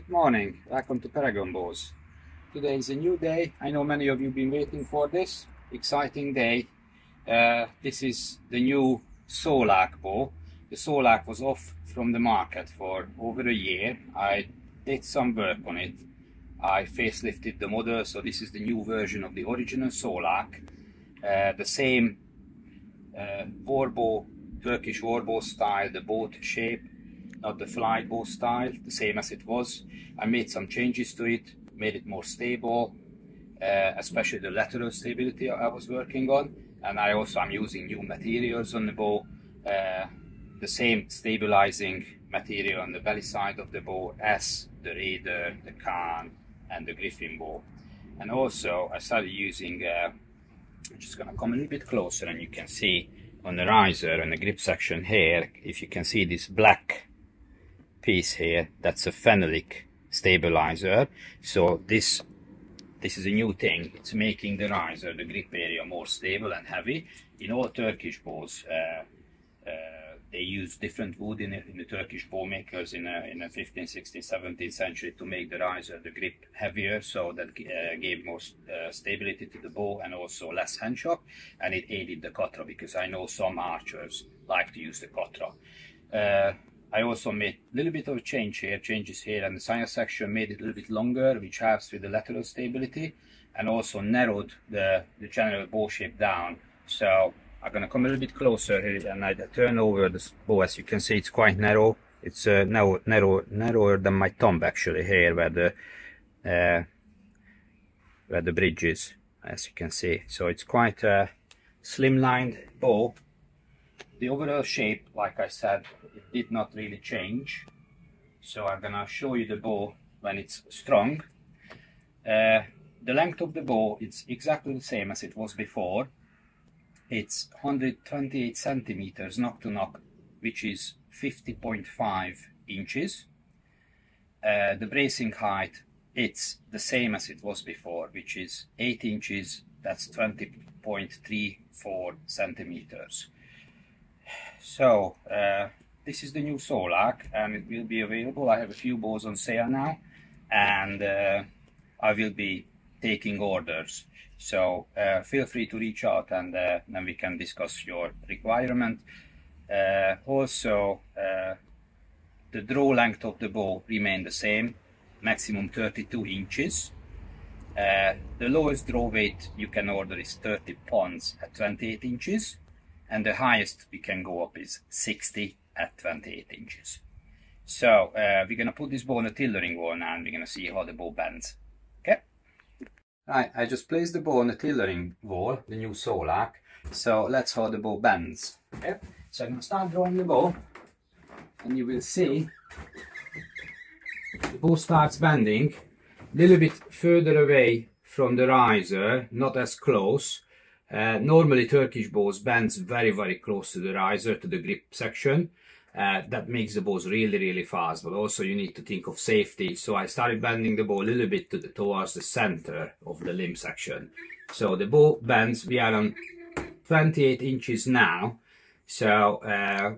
Good morning, welcome to Paragon Bows. Today is a new day. I know many of you have been waiting for this exciting day. This is the new Solak bow. The Solak was off from the market for over a year. I did some work on it. I facelifted the model, so this is the new version of the original Solak. The same war bow, Turkish war bow style, the boat shape, not the flight bow style, the same as it was. I made some changes to it, made it more stable, especially the lateral stability I was working on. And I'm using new materials on the bow, the same stabilizing material on the belly side of the bow as the Raider, the Khan and the Griffin bow. And also I started using, I'm just going to come a little bit closer and you can see on the riser and the grip section here, if you can see this black piece here, that's a phenolic stabilizer. So this is a new thing. It's making the riser, the grip area, more stable and heavy. In all Turkish bows, they use different wood in the Turkish bow makers in the 15th, 16th, 17th century to make the riser, the grip, heavier, so that gave more stability to the bow and also less hand shock, and it aided the katra, because I know some archers like to use the katra. I also made a little bit of changes here, and the science section made it a little bit longer, which helps with the lateral stability, and also narrowed the general bow shape down. So I'm going to come a little bit closer here and I turn over the bow. As you can see, it's quite narrow. It's now narrower than my thumb actually here, where the bridge is, as you can see. So it's quite a slimlined bow. The overall shape, like I said, it did not really change. So I'm gonna show you the bow when it's strong. The length of the bow, it's exactly the same as it was before. It's 128 centimeters knock to knock, which is 50.5 inches. The bracing height, it's the same as it was before, which is 8 inches, that's 20.34 centimeters. So this is the new Solak, and it will be available. I have a few bows on sale now, and I will be taking orders. So feel free to reach out, and then we can discuss your requirement. Also, the draw length of the bow remained the same, maximum 32 inches. The lowest draw weight you can order is 30 pounds at 28 inches. And the highest we can go up is 60 at 28 inches. So we're going to put this bow on a tillering wall now, and we're going to see how the bow bends. Okay? Right, I just placed the bow on the tillering wall, the new Solak. So let's see how the bow bends. Okay? So I'm going to start drawing the bow, and you will see the bow starts bending a little bit further away from the riser, not as close. Normally Turkish bows bends very close to the riser, to the grip section. That makes the bows really fast, but also you need to think of safety. So I started bending the bow a little bit towards the center of the limb section. So the bow bends. We are on 28 inches now, so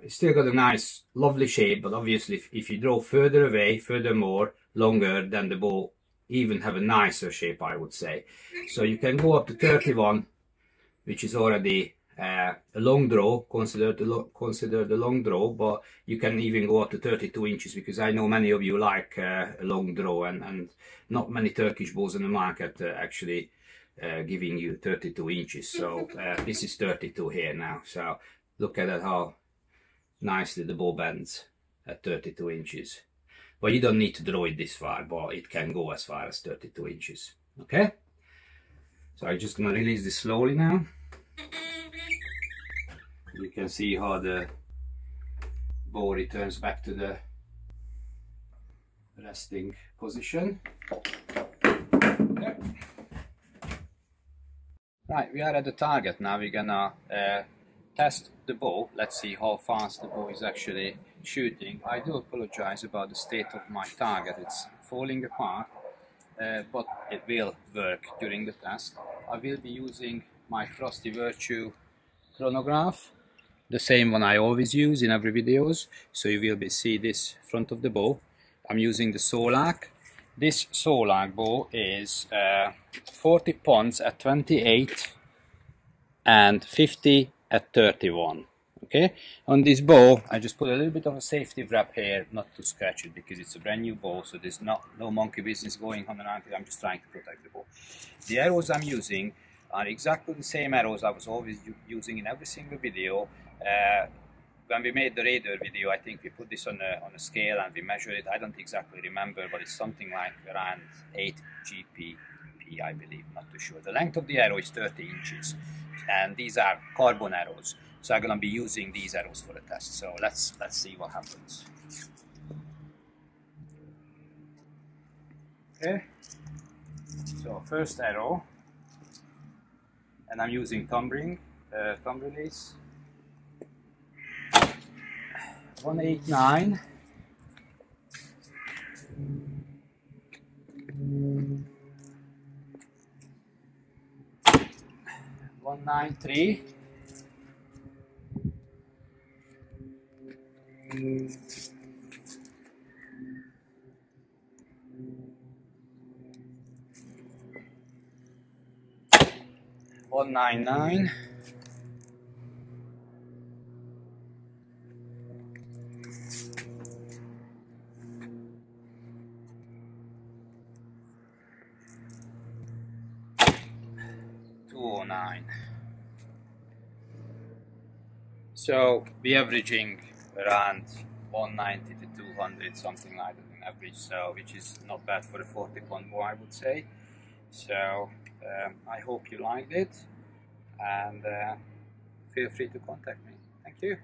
it's still got a nice lovely shape, but obviously if you draw further away, furthermore longer, then the bow even have a nicer shape, I would say. So you can go up to 31, which is already a long draw, considered the long draw, but you can even go up to 32 inches, because I know many of you like a long draw, and not many Turkish bows in the market actually giving you 32 inches. So this is 32 here now. So look at that, how nicely the bow bends at 32 inches. But you don't need to draw it this far, but it can go as far as 32 inches. Okay? So I'm just going to release this slowly now. You can see how the bow returns back to the resting position. Okay. Right, we are at the target now. We're gonna test the bow. Let's see how fast the bow is actually shooting. I do apologize about the state of my target. It's falling apart, but it will work during the test. I will be using my Frosty Virtue chronograph, the same one I always use in every videos. So you will see this front of the bow. I'm using the Solak. This Solak bow is 40 pounds at 28 and 50 at 31. Okay, on this bow I just put a little bit of a safety wrap here, not to scratch it, because it's a brand new bow, so there's no monkey business going on around it. I'm just trying to protect the bow. The arrows I'm using are exactly the same arrows I was always using in every single video. When we made the radar video, I think we put this on a scale and we measured it. I don't exactly remember, but it's something like around 8 GPP, I believe, not too sure. The length of the arrow is 30 inches, and these are carbon arrows. So I'm gonna be using these arrows for the test. So let's see what happens. Okay. So first arrow, and I'm using thumb release. 189. 193. 199. 209. So we're averaging around 190 to 200, something like that in average, so which is not bad for a 40-pound bow, I would say. So I hope you liked it, and feel free to contact me. Thank you.